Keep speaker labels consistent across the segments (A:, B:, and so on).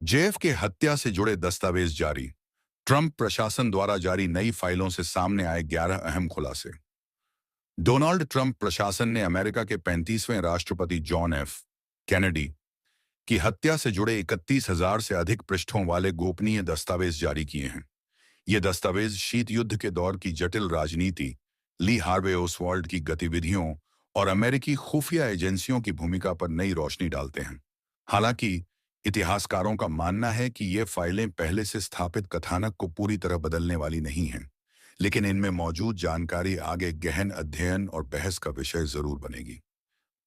A: JFK हत्या से जुड़े दस्तावेज जारी। ट्रंप प्रशासन द्वारा जारी नई फाइलों से सामने आए 11 अहम खुलासे। डोनाल्ड ट्रंप प्रशासन ने अमेरिका के 35वें राष्ट्रपति जॉन एफ कैनेडी की हत्या से जुड़े 31,000 से अधिक पृष्ठों वाले गोपनीय दस्तावेज जारी किए हैं। ये दस्तावेज शीत युद्ध के दौर की जटिल राजनीति, ली हार्वे ओसवाल्ड की गतिविधियों और अमेरिकी खुफिया एजेंसियों की भूमिका पर नई रोशनी डालते हैं। हालांकि इतिहासकारों का मानना है कि ये फाइलें पहले से स्थापित कथानक को पूरी तरह बदलने वाली नहीं हैं, लेकिन इनमें मौजूद जानकारी आगे गहन अध्ययन और बहस का विषय जरूर बनेगी।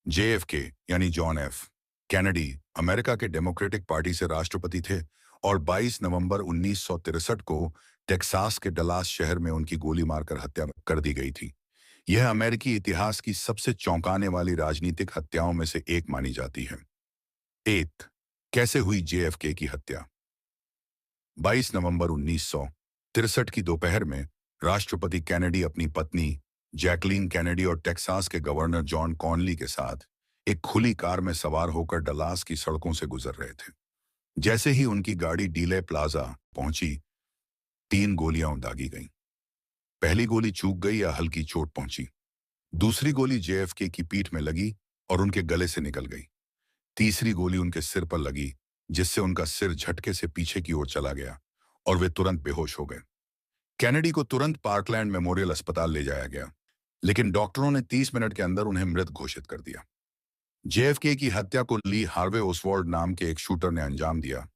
A: जेएफके यानी जॉन एफ कैनेडी अमेरिका के डेमोक्रेटिक पार्टी से राष्ट्रपति थे और 22 नवंबर 1963 को टेक्सास के डलास शहर में उनकी गोली मारकर हत्या कर दी गई थी। यह अमेरिकी इतिहास की सबसे चौंकाने वाली राजनीतिक हत्याओं में से एक मानी जाती है। 1. कैसे हुई जेएफके की हत्या? 22 नवंबर 1963 की दोपहर में राष्ट्रपति कैनेडी अपनी पत्नी जैकलीन कैनेडी और टेक्सास के गवर्नर जॉन कॉनली के साथ एक खुली कार में सवार होकर डलास की सड़कों से गुजर रहे थे। जैसे ही उनकी गाड़ी डीले प्लाजा पहुंची, 3 गोलियां दागी गईं। पहली गोली चूक गई या हल्की चोट पहुंची। दूसरी गोली जेएफके की पीठ में लगी और उनके गले से निकल गई। तीसरी गोली उनके सिर पर लगी, जिससे उनका सिर झटके से पीछे की ओर चला गया और वे तुरंत बेहोश हो गए। कैनेडी को तुरंत पार्कलैंड मेमोरियल अस्पताल ले जाया गया, लेकिन डॉक्टरों ने 30 मिनट के अंदर उन्हें मृत घोषित कर दिया। जेएफके की हत्या को ली हार्वे ओसवाल्ड नाम के एक शूटर ने अंजाम दिया,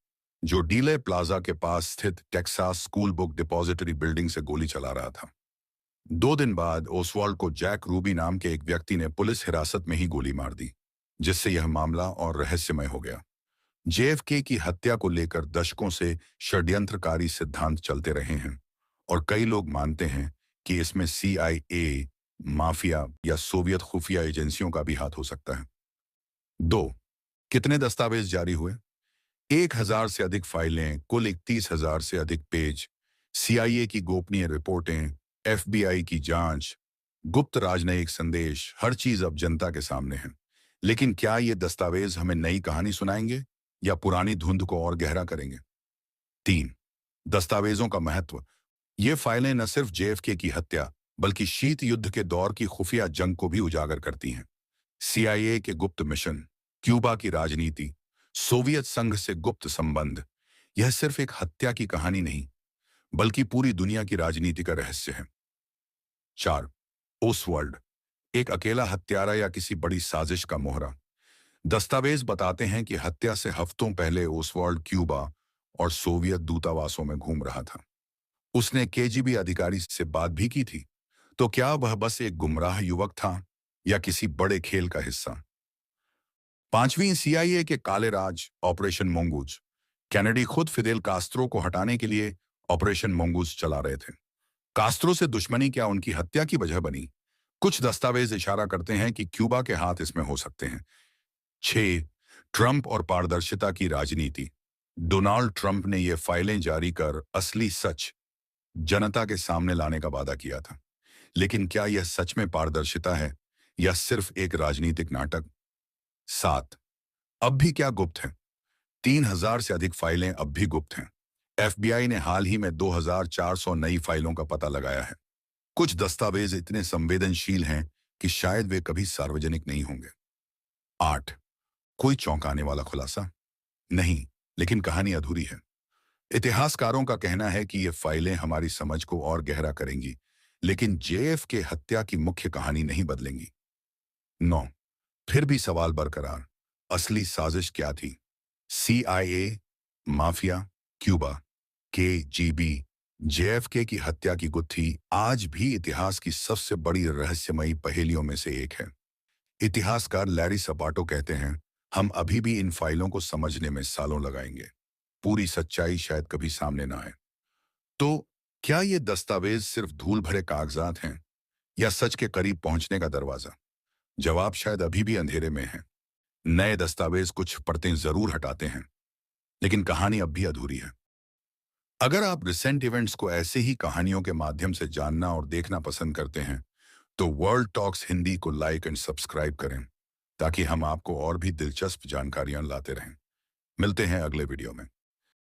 A: जो डीले प्लाजा के पास स्थित Texas school book depository building से गोली चला रहा था। 2 दिन बाद ओसवाल्ड को जैक रूबी नाम के एक व्यक्ति ने पुलिस हिरासत में ही गोली मार दी, जिससे यह मामला और रहस्यमय हो गया। जेएफके की हत्या को लेकर दशकों से षड्यंत्रकारी सिद्धांत चलते रहे हैं और कई लोग मानते हैं कि इसमें CIA, माफिया या सोवियत खुफिया एजेंसियों का भी हाथ हो सकता है। 2. कितने दस्तावेज जारी हुए? 1,000 से अधिक फाइलें, कुल 31,000 से अधिक पेज, CIA की गोपनीय रिपोर्टें, FBI की जांच, गुप्त राजनयिक संदेश, हर चीज अब जनता के सामने है। लेकिन क्या ये दस्तावेज हमें नई कहानी सुनाएंगे या पुरानी धुंध को और गहरा करेंगे? 3. दस्तावेजों का महत्व। ये फाइलें न सिर्फ जेएफके की हत्या बल्कि शीत युद्ध के दौर की खुफिया जंग को भी उजागर करती हैं। CIA के गुप्त मिशन, क्यूबा की राजनीति, सोवियत संघ से गुप्त संबंध, यह सिर्फ एक हत्या की कहानी नहीं बल्कि पूरी दुनिया की राजनीति का रहस्य है। 4. ओसवाल्ड, एक अकेला हत्यारा या किसी बड़ी साजिश का मोहरा? दस्तावेज बताते हैं कि हत्या से हफ्तों पहले ओसवाल्ड क्यूबा और सोवियत दूतावासों में घूम रहा था। उसने KGB अधिकारी से बात भी की थी। तो क्या वह बस एक गुमराह युवक था या किसी बड़े खेल का हिस्सा? 5वीं CIA के काले राज, ऑपरेशन मोंगूज। कैनेडी खुद फिदेल कास्त्रो को हटाने के लिए ऑपरेशन मोंगूज चला रहे थे। कास्त्रो से दुश्मनी क्या उनकी हत्या की वजह बनी? कुछ दस्तावेज इशारा करते हैं कि क्यूबा के हाथ इसमें हो सकते हैं। 6. ट्रंप और पारदर्शिता की राजनीति। डोनाल्ड ट्रंप ने ये फाइलें जारी कर असली सच जनता के सामने लाने का वादा किया था, लेकिन क्या यह सच में पारदर्शिता है या सिर्फ एक राजनीतिक नाटक? 7. अब भी क्या गुप्त है? 3,000 से अधिक फाइलें अब भी गुप्त हैं। FBI ने हाल ही में 2,400 नई फाइलों का पता लगाया है। कुछ दस्तावेज इतने संवेदनशील हैं कि शायद वे कभी सार्वजनिक नहीं होंगे। 8. कोई चौंकाने वाला खुलासा? नहीं, लेकिन कहानी अधूरी है। इतिहासकारों का कहना है कि ये फाइलें हमारी समझ को और गहरा करेंगी, लेकिन JFK हत्या की मुख्य कहानी नहीं बदलेंगी। 9. फिर भी सवाल बरकरार, असली साजिश क्या थी? CIA, mafia, Cuba, KGB, JFK की हत्या की गुत्थी आज भी इतिहास की सबसे बड़ी रहस्यमयी पहेलियों में से एक है। इतिहासकार लैरी सपाटो कहते हैं, हम अभी भी इन फाइलों को समझने में सालों लगाएंगे। पूरी सच्चाई शायद कभी सामने ना आए। तो क्या ये दस्तावेज सिर्फ धूल भरे कागजात हैं या सच के करीब पहुंचने का दरवाजा? जवाब शायद अभी भी अंधेरे में है। नए दस्तावेज कुछ परतें जरूर हटाते हैं, लेकिन कहानी अब भी अधूरी है। अगर आप रिसेंट इवेंट्स को ऐसे ही कहानियों के माध्यम से जानना और देखना पसंद करते हैं, तो वर्ल्ड टॉक्स हिंदी को लाइक एंड सब्सक्राइब करें, ताकि हम आपको और भी दिलचस्प जानकारियां लाते रहें। मिलते हैं अगले वीडियो में।